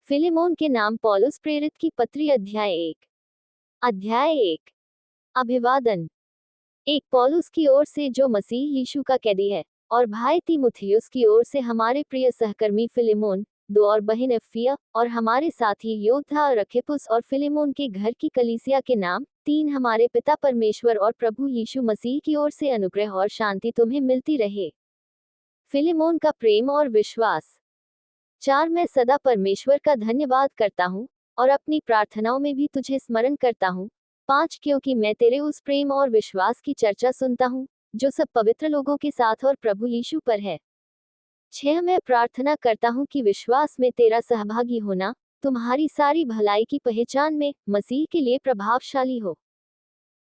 Philemon के नाम पौलुस प्रेरित की पत्री अध्याय 1। अभिवादन। एक पौलुस की ओर से जो मसीह यीशु का कैदी है, और भाई तीमुथियुस की ओर से हमारे प्रिय सहकर्मी फिलेमोन, दो और बहन एफिया, और हमारे साथी योद्धा रखिपुस और फिलेमोन के घर की कलीसिया के नाम, 3 हमारे पिता परमेश्वर और प्रभु यीशु मसीह की ओर से अनुग्रह और शांति तुम्हें मिलती रहे। फिलेमोन का प्रेम और विश्वास। 4 मैं सदा परमेश्वर का धन्यवाद करता हूँ, और अपनी प्रार्थनाओं में भी तुझे स्मरण करता हूँ। 5 क्योंकि मैं तेरे उस प्रेम और विश्वास की चर्चा सुनता हूँ, जो सब पवित्र लोगों के साथ और प्रभु यीशु पर है। 6 मैं प्रार्थना करता हूँ कि विश्वास में तेरा सहभागी होना, तुम्हारी सारी भलाई की पहचान में, मसीह के लिए प्रभावशाली हो।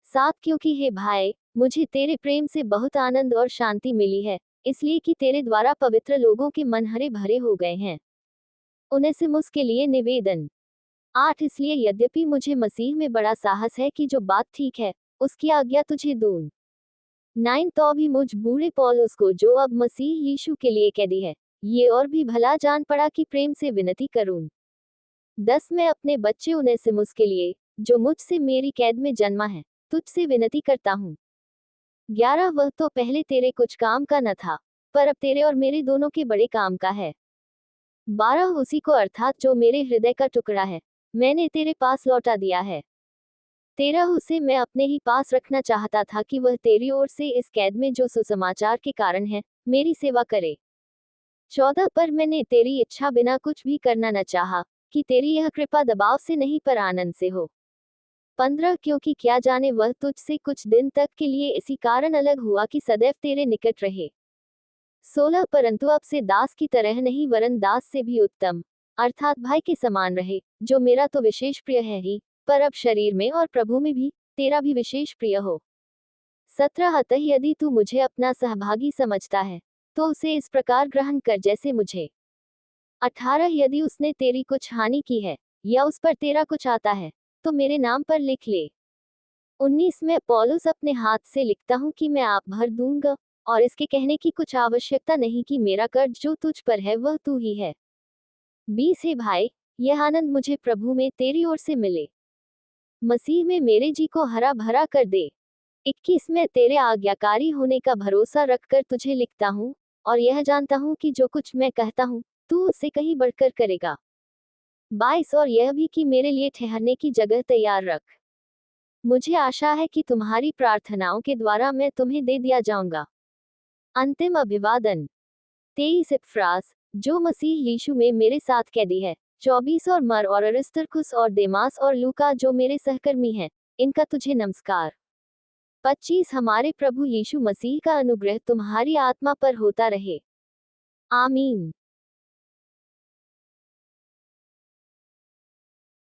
7 क्योंकि हे भाई, मुझे तेरे प्रेम से बहुत आनंद और शांति मिली है, इसलिए कि तेरे द्वारा पवित्र लोगों के मन हरे भरे हो गए हैं। उनेसिमुस के लिए निवेदन। 8 इसलिए यद्यपि मुझे मसीह में बड़ा साहस है कि जो बात ठीक है, उसकी आज्ञा तुझे दूं। 9 तो भी मुझ बूढ़े पौलुस को जो अब मसीह यीशु के लिए कैदी है, ये और भी भला जान पड़ा कि प्रेम से विनती करूं। 10 मैं अपने बच्चे उनेसिमुस के लिए, जो मुझसे मेरी कैद में जन्मा है, तुझसे विनती करता हूँ। 11 वह तो पहले तेरे कुछ काम का न था, पर अब तेरे और मेरे दोनों के बड़े काम का है। 12 उसी को अर्थात जो मेरे हृदय का टुकड़ा है, मैंने तेरे पास लौटा दिया है। 13 उसे मैं अपने ही पास रखना चाहता था कि वह तेरी ओर से इस कैद में जो सुसमाचार के कारण है, मेरी सेवा करे। 14 पर मैंने तेरी इच्छा बिना कुछ भी करना न चाहा, कि तेरी यह कृपा दबाव से नहीं पर आनंद से हो। 15 क्योंकि क्या जाने वह तुझसे कुछ दिन तक के लिए इसी कारण अलग हुआ कि सदैव तेरे निकट रहे। 16 परंतु अब से दास की तरह नहीं वरन दास से भी उत्तम, अर्थात भाई के समान रहे, जो मेरा तो विशेष प्रिय है ही, पर अब शरीर में और प्रभु में भी तेरा भी विशेष प्रिय हो। 17 अतः यदि तू मुझे अपना सहभागी समझता है, तो उसे इस प्रकार ग्रहण कर जैसे मुझे। 18 यदि उसने तेरी कुछ हानि की है, या उस पर तेरा कुछ आता है, तो मेरे नाम पर लिख ले। 19 मैं पौलुस अपने हाथ से लिखता हूँ कि मैं आप भर दूंगा, और इसके कहने की कुछ आवश्यकता नहीं कि मेरा कर्ज जो तुझ पर है वह तू ही है। 20 हे भाई, यह आनंद मुझे प्रभु में तेरी ओर से मिले। मसीह में मेरे जी को हरा भरा कर दे। 21 मैं तेरे आज्ञाकारी होने का भरोसा रखकर तुझे लिखता हूँ, और यह जानता हूँ कि जो कुछ मैं कहता हूँ, तू उससे कहीं बढ़कर करेगा। 22 और यह भी कि मेरे लिए ठहरने की जगह तैयार रख। मुझे आशा है कि तुम्हारी प्रार्थनाओं के द्वारा मैं तुम्हें दे दिया जाऊंगा। अंतिम अभिवादन। 23 इपफ्रास, जो मसीह यीशु में मेरे साथ कैदी है। 24 और मर और अरिस्तर्खुस और देमास और लूका जो मेरे सहकर्मी हैं, इनका तुझे नमस्कार। 25 हमारे प्रभु यीशु मसीह का अनुग्रह तुम्हारी आत्मा पर होता रहे। आमीन।